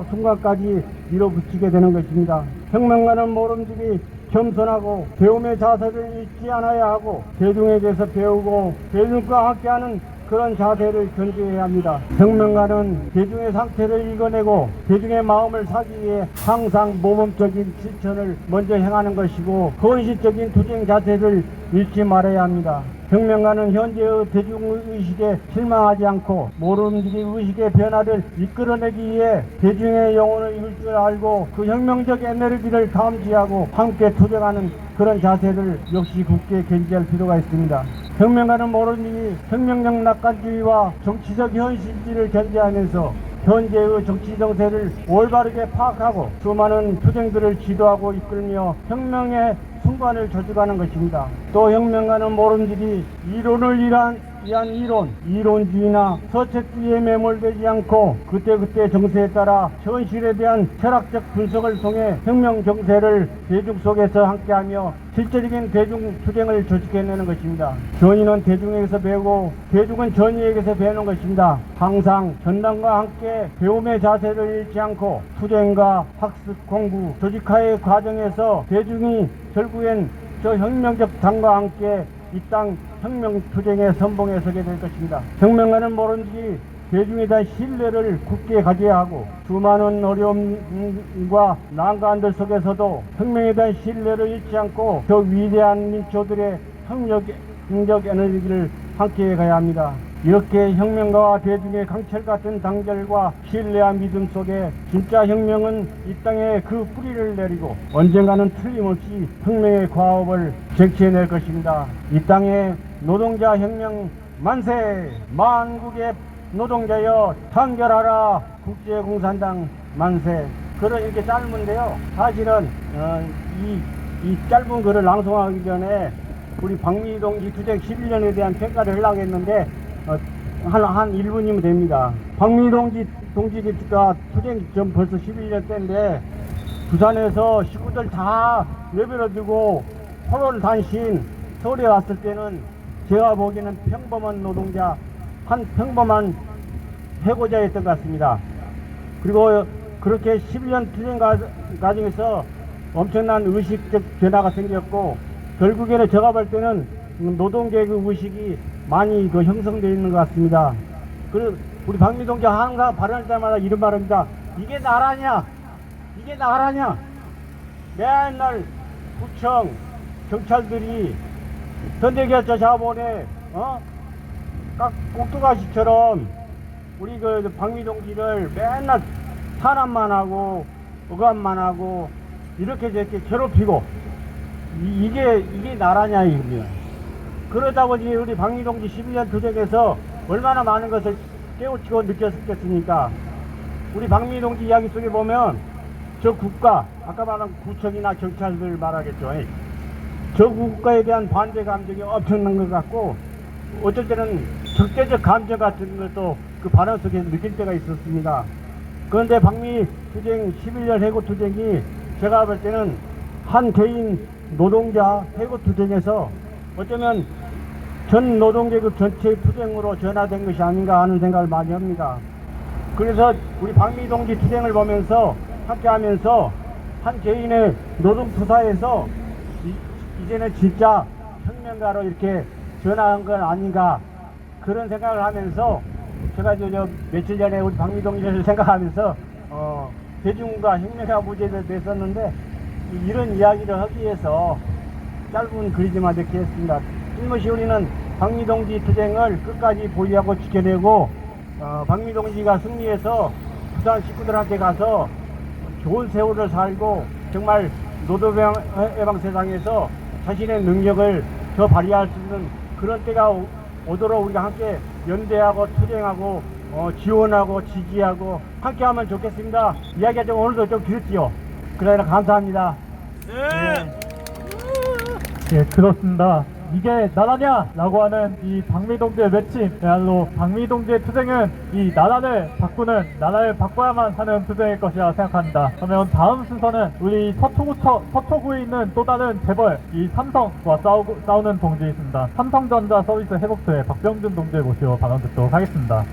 순간까지 밀어붙이게 되는 것입니다. 혁명가는 모름지기 겸손하고 배움의 자세를 잊지 않아야 하고 대중에게서 배우고 대중과 함께하는 그런 자세를 견지해야 합니다. 혁명가는 대중의 상태를 읽어내고 대중의 마음을 사기 위해 항상 모범적인 실천을 먼저 행하는 것이고 헌신적인 투쟁 자세를 잃지 말아야 합니다. 혁명가는 현재의 대중의식에 실망하지 않고 모름지기 의식의 변화를 이끌어내기 위해 대중의 영혼을 읽을 줄 알고 그 혁명적 에너지를 감지하고 함께 투쟁하는 그런 자세를 역시 굳게 견지할 필요가 있습니다. 혁명가는 모름지기 혁명적 낙관주의와 정치적 현실주의를 견지하면서 현재의 정치 정세를 올바르게 파악하고 수많은 투쟁들을 지도하고 이끌며 혁명의 순간을 조직하는 것입니다. 또 혁명가는 모름지기 이론을 위한 이론주의나 서책주의에 매몰되지 않고 그때그때 정세에 따라 현실에 대한 철학적 분석을 통해 혁명 정세를 대중 속에서 함께하며 실제적인 대중 투쟁을 조직해내는 것입니다. 전의는 대중에게서 배우고 대중은 전의에게서 배우는 것입니다. 항상 전당과 함께 배움의 자세를 잃지 않고 투쟁과 학습, 공부, 조직화의 과정에서 대중이 결국엔 저 혁명적 당과 함께 이 땅 혁명 투쟁의 선봉에 서게 될 것입니다. 혁명가는 모름지기 대중에 대한 신뢰를 굳게 가져야 하고 수많은 어려움과 난관들 속에서도 혁명에 대한 신뢰를 잃지 않고 저 위대한 민초들의 혁명적 에너지를 함께 가야 합니다. 이렇게 혁명가와 대중의 강철 같은 단결과 신뢰와 믿음 속에 진짜 혁명은 이 땅에 그 뿌리를 내리고 언젠가는 틀림없이 혁명의 과업을 쟁취해낼 것입니다. 이 땅에 노동자 혁명 만세! 만국의 노동자여 단결하라! 국제공산당 만세! 글은 이렇게 짧은데요. 사실은 이 짧은 글을 낭송하기 전에 우리 박미 동지 투쟁 11년에 대한 평가를 하려고 했는데 한 1분이면 됩니다. 박미 동지가 투쟁 좀 벌써 11년 때인데 부산에서 식구들 다 내버려두고 포로를 단신 서울에 왔을 때는 제가 보기에는 평범한 노동자, 한 평범한 해고자였던 것 같습니다. 그리고 그렇게 11년 투쟁 과정에서 엄청난 의식적 변화가 생겼고 결국에는 제가 볼 때는 노동계급 의식이 많이 그 형성되어 있는 것 같습니다. 그리고 우리 박미 동지 항상 발언할 때마다 이런 말합니다. 이게 나라냐? 이게 나라냐? 맨날 구청 경찰들이 현대기아차 자본에 꼭두가시처럼 우리 그 박미 동지를 맨날 탄압만 하고 억압만 하고 이렇게 저렇게 괴롭히고 이게 나라냐 이겁니다. 그러다 보니 우리 박미 동지 11년 투쟁에서 얼마나 많은 것을 깨우치고 느꼈겠습니까? 우리 박미 동지 이야기 속에 보면 저 국가, 아까 말한 구청이나 경찰들 말하겠죠. 저 국가에 대한 반대 감정이 엄청난 것 같고 어쩔 때는 적대적 감정 같은 것도 그 발언 속에 느낄 때가 있었습니다. 그런데 박미 투쟁 11년 해고 투쟁이 제가 볼 때는 한 개인 노동자 해고 투쟁에서 어쩌면 전 노동계급 전체의 투쟁으로 전화된 것이 아닌가 하는 생각을 많이 합니다. 그래서 우리 박미 동지 투쟁을 보면서 함께하면서 한 개인의 노동투사에서 이제는 진짜 혁명가로 이렇게 전화한 건 아닌가 그런 생각을 하면서 제가 저 며칠 전에 우리 박미 동지를 생각하면서 대중과 혁명가 무제에 냈었는데 이런 이야기를 하기 위해서 짧은 글이지만 이렇게 했습니다. 일못이 우리는 박미 동지 투쟁을 끝까지 보유하고 지켜내고 박미 동지가 승리해서 부산 식구들한테 가서 좋은 세월을 살고 정말 노동예방 세상에서 자신의 능력을 더 발휘할 수 있는 그런 때가 오도록 우리가 함께 연대하고 투쟁하고 지원하고 지지하고 함께하면 좋겠습니다. 이야기가 좀 오늘도 좀 길었지요. 그러나 감사합니다. 예, 그렇습니다. 이게 나라냐? 라고 하는 이 박미 동지의 외침야말로 박미 동지의 투쟁은 이 나라를 바꿔야만 하는 투쟁일 것이라 생각합니다. 그러면 다음 순서는 우리 서초구에 있는 또 다른 재벌 이 삼성과 싸우는 동지 있습니다. 삼성전자 서비스 회복처의 박병준 동지를 모시고 발언 듣도록 하겠습니다.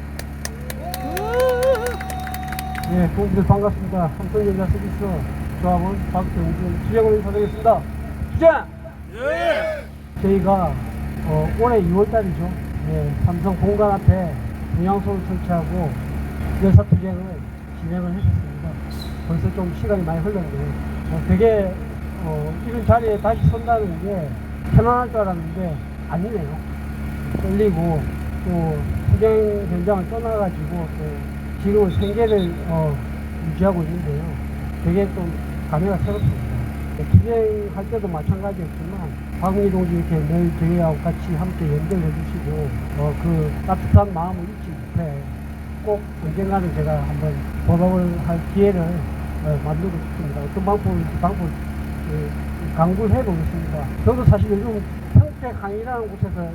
예, 동지들 반갑습니다. 삼성전자 서비스 조합원 박병준 투쟁을 인사드리겠습니다. 투쟁! 저희가 올해 2월달이죠. 예, 삼성 본관 앞에 분향소를 설치하고 여사투쟁을 진행을 했었습니다. 벌써 좀 시간이 많이 흘렀는데 되게 이런 자리에 다시 선다는 게 편안할 줄 알았는데 아니네요. 떨리고 또 투쟁 현장을 떠나가지고 또 지금은 생계를 유지하고 있는데요. 되게 좀 감회가 새롭습니다. 투쟁할 때도 마찬가지였지만 박미 동지 이렇게 늘 저희하고 같이 함께 연대를 해주시고 그 따뜻한 마음을 잊지 못해 꼭 언젠가는 제가 한번 보답을 할 기회를 만들고 싶습니다. 어떤 방법을 강구를 해보겠습니다. 저도 사실 요즘 평택항이라는 곳에서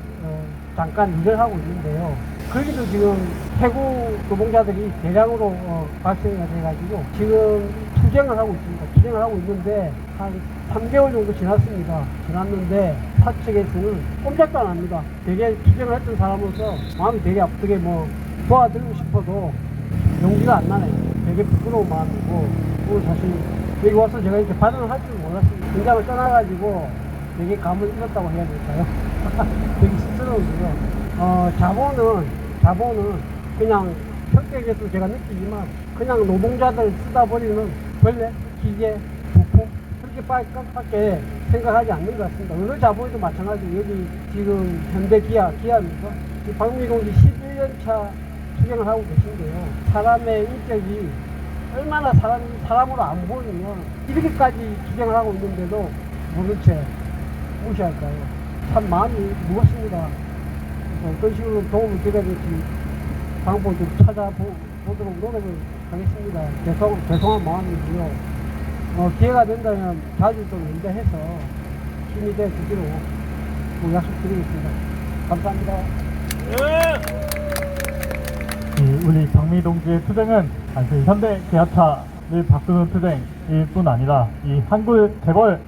잠깐 일을 하고 있는데요. 거기도 지금 해고 노동자들이 대량으로 발생이 돼가지고 지금 투쟁을 하고 있습니다. 투쟁을 하고 있는데 한 3개월 정도 지났는데 사측에서는 꼼짝도 안 합니다. 되게 투쟁을 했던 사람으로서 마음이 되게 아프게 도와드리고 싶어도 용기가 안 나네요. 되게 부끄러운 마음이고 오늘 사실 여기 와서 제가 이렇게 발언을 할 줄 몰랐습니다. 현장을 떠나가지고 되게 감을 잃었다고 해야 될까요? 되게 쑥스러운데요. 자본은 그냥 평택에서 제가 느끼지만 그냥 노동자들 쓰다 버리는 벌레, 기계, 부품 그렇게밖에 생각하지 않는 것 같습니다. 어느 자본에도 마찬가지로 여기 지금 현대기아입니까? 박미 동지 11년차 투쟁을 하고 계신데요. 사람의 인격이 얼마나 사람으로 안 보이면 이렇게까지 투쟁을 하고 있는데도 모른 채 무시할까요? 참 마음이 무겁습니다. 어떤 식으로 도움을 드려야 될지 방법을 좀 찾아보도록 노력을 하겠습니다. 죄송한 마음이고요. 기회가 된다면 자주 좀 연대해서 힘이 돼 주기로 약속드리겠습니다. 감사합니다. 우리 박미 동지의 투쟁은 단순히 현대 기아차 바꾸는 투쟁일 뿐 아니라 이 한국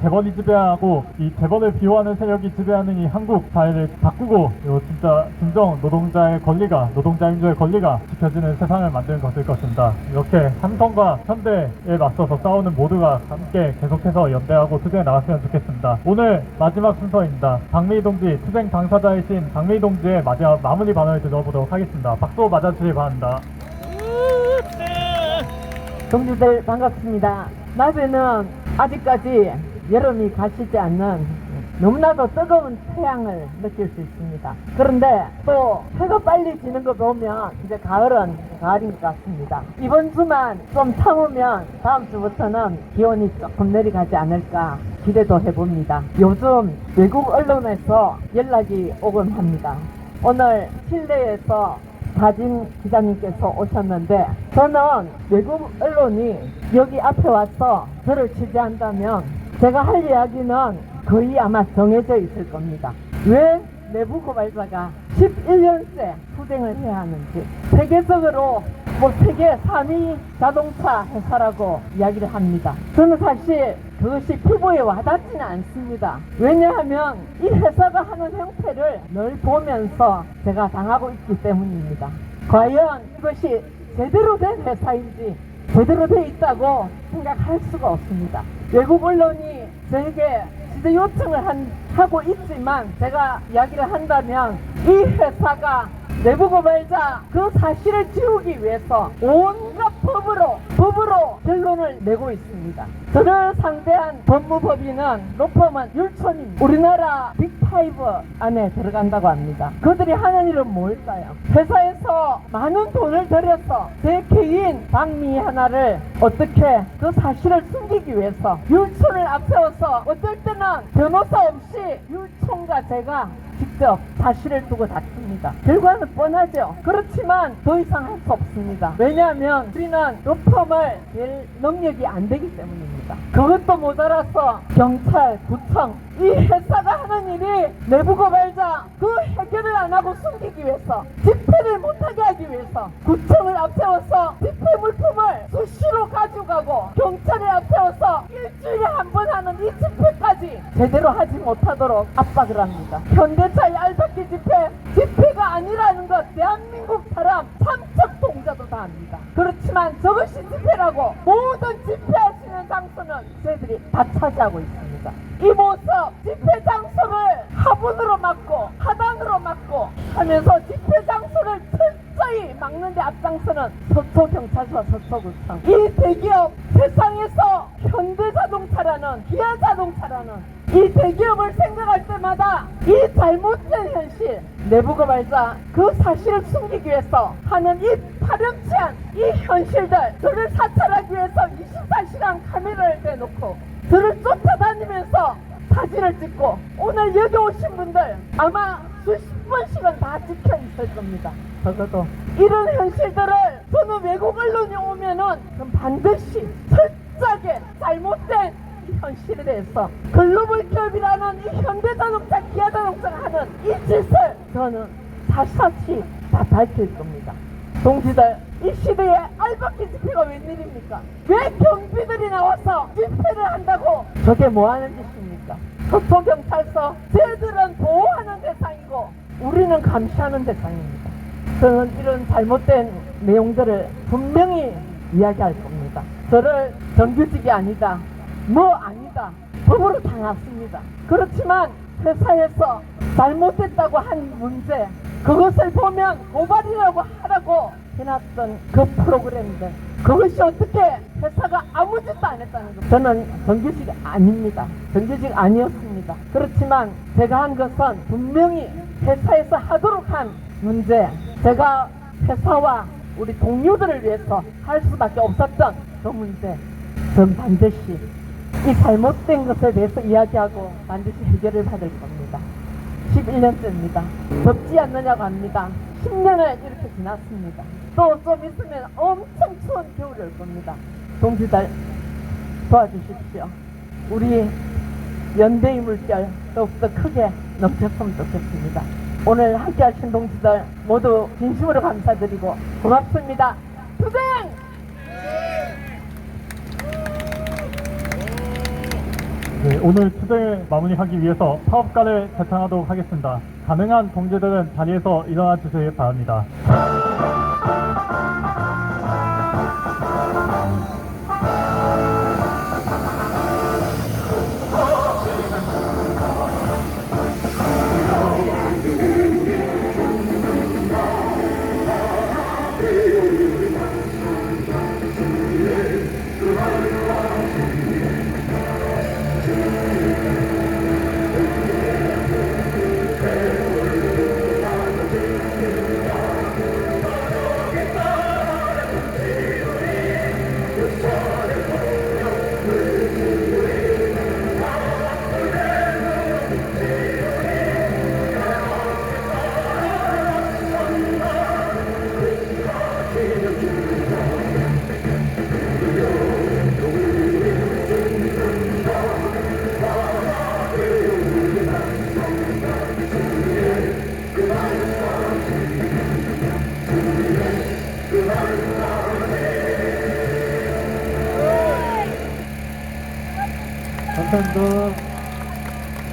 재벌이 지배하고 이 재벌을 비호하는 세력이 지배하는 이 한국 사회를 바꾸고 그리고 진짜 진정 노동자의 권리가 노동자 인조의 권리가 지켜지는 세상을 만드는 것일 것입니다. 이렇게 삼성과 현대에 맞서서 싸우는 모두가 함께 계속해서 연대하고 투쟁에 나갔으면 좋겠습니다. 오늘 마지막 순서입니다. 박미희 동지 투쟁 당사자이신 박미희 동지의 마지막 마무리 발언을 들어보도록 하겠습니다. 박수 맞아주시기 바랍니다. 동지들 반갑습니다. 낮에는 아직까지 여름이 가시지 않는 너무나도 뜨거운 태양을 느낄 수 있습니다. 그런데 또 해가 빨리 지는 거 보면 이제 가을은 가을인 것 같습니다. 이번 주만 좀 참으면 다음 주부터는 기온이 조금 내려가지 않을까 기대도 해봅니다. 요즘 외국 언론에서 연락이 오곤 합니다. 오늘 실내에서 사진 기자님께서 오셨는데 저는 외국 언론이 여기 앞에 와서 저를 취재한다면 제가 할 이야기는 거의 아마 정해져 있을 겁니다. 왜 내부 고발자가 11년째 투쟁을 해야 하는지, 세계적으로 세계 3위 자동차 회사라고 이야기를 합니다. 저는 사실 그것이 피부에 와닿지는 않습니다. 왜냐하면 이 회사가 하는 형태를 늘 보면서 제가 당하고 있기 때문입니다. 과연 이것이 제대로 된 회사인지 제대로 돼 있다고 생각할 수가 없습니다. 외국 언론이 저에게 지도 요청을 하고 있지만 제가 이야기를 한다면 이 회사가 내부 고발자 그 사실을 지우기 위해서 온갖 법으로 결론을 내고 있습니다. 저를 상대한 법무법인은 로펌은 율촌입니다. 우리나라 빅5 안에 들어간다고 합니다. 그들이 하는 일은 뭘까요? 회사에서 많은 돈을 들여서 제 개인 박미 하나를 어떻게 그 사실을 숨기기 위해서 율촌을 앞세워서 어떨 때는 변호사 없이 율촌과 제가 직접 사실을 두고 다툽니다. 결과는 뻔하죠. 그렇지만 더 이상 할 수 없습니다. 왜냐하면 우리는 로펌을 낼 능력이 안 되기 때문입니다. 그것도 모자라서 경찰, 구청, 이 회사가 하는 일이 내부 고발자 그 해결을 안 하고 숨기기 위해서, 집회를 못하게 하기 위해서 구청을 앞세워서 집회 물품을 수시로 가져가고 경찰을 앞세워서 일주일에 한 번 하는 이 집회까지 제대로 하지 못하도록 압박을 합니다. 현대차의 알박기 집회가 아니라는 것 대한민국 사람 삼척 동자도 다 압니다. 그렇지만 저것이 집회라고 모든 집회할 수 있는 장소는 저희들이 다 차지하고 있습니다. 이 모습 집회 장소를 하분으로 막고 하단으로 막고 하면서 집회 장소를 철저히 막는 데 앞장서는 서초경찰서와 서초구청, 이 대기업 세상에서 현대자동차라는 기아자동차라는 이 대기업을 생각할 때마다 이 잘못된 현실, 내부 고발자 그 사실을 숨기기 위해서 하는 이 파렴치 않은 이 현실들, 저를 사찰하기 위해서 24시간 카메라를 대놓고 저를 쫓아다니면서 사진을 찍고, 오늘 여기 오신 분들 아마 수십 번씩은 다 찍혀 있을 겁니다. 적어도 이런 현실들을 저는 외국 언론이 오면은 반드시 철저하게 잘못된 이 현실에 대해서 글로벌 기업이라는 이 현대자동차, 기아자동차가 하는 이 짓을 저는 사사시 다 밝힐 겁니다. 동지들, 이 시대에 알박기 집회가 웬일입니까? 왜 경비들이 나와서 집회를 한다고? 저게 뭐하는 짓입니까? 서초경찰서, 쟤들은 보호하는 대상이고 우리는 감시하는 대상입니다. 저는 이런 잘못된 내용들을 분명히 이야기할 겁니다. 저를 정규직이 아니다, 아니다, 법으로 당했습니다. 그렇지만 회사에서 잘못됐다고 한 문제, 그것을 보면 고발이라고 하라고 해놨던 그 프로그램들, 그것이 어떻게 회사가 아무 짓도 안 했다는 것. 저는 정규직 아닙니다. 정규직 아니었습니다. 그렇지만 제가 한 것은 분명히 회사에서 하도록 한 문제, 제가 회사와 우리 동료들을 위해서 할 수밖에 없었던 그 문제, 전 반드시 이 잘못된 것에 대해서 이야기하고 반드시 해결을 받을 겁니다. 11년째입니다. 덥지 않느냐고 합니다. 10년을 이렇게 지났습니다. 또 좀 있으면 엄청 추운 겨울이 올 겁니다. 동지들, 도와주십시오. 우리 연대의 물결 더욱더 크게 넘쳤으면 좋겠습니다. 오늘 함께 하신 동지들 모두 진심으로 감사드리고 고맙습니다. 투쟁! 네, 오늘 투쟁을 마무리하기 위해서 사업가를 제청하도록 하겠습니다. 가능한 동지들은 자리에서 일어나 주시기 바랍니다. 감사합니다.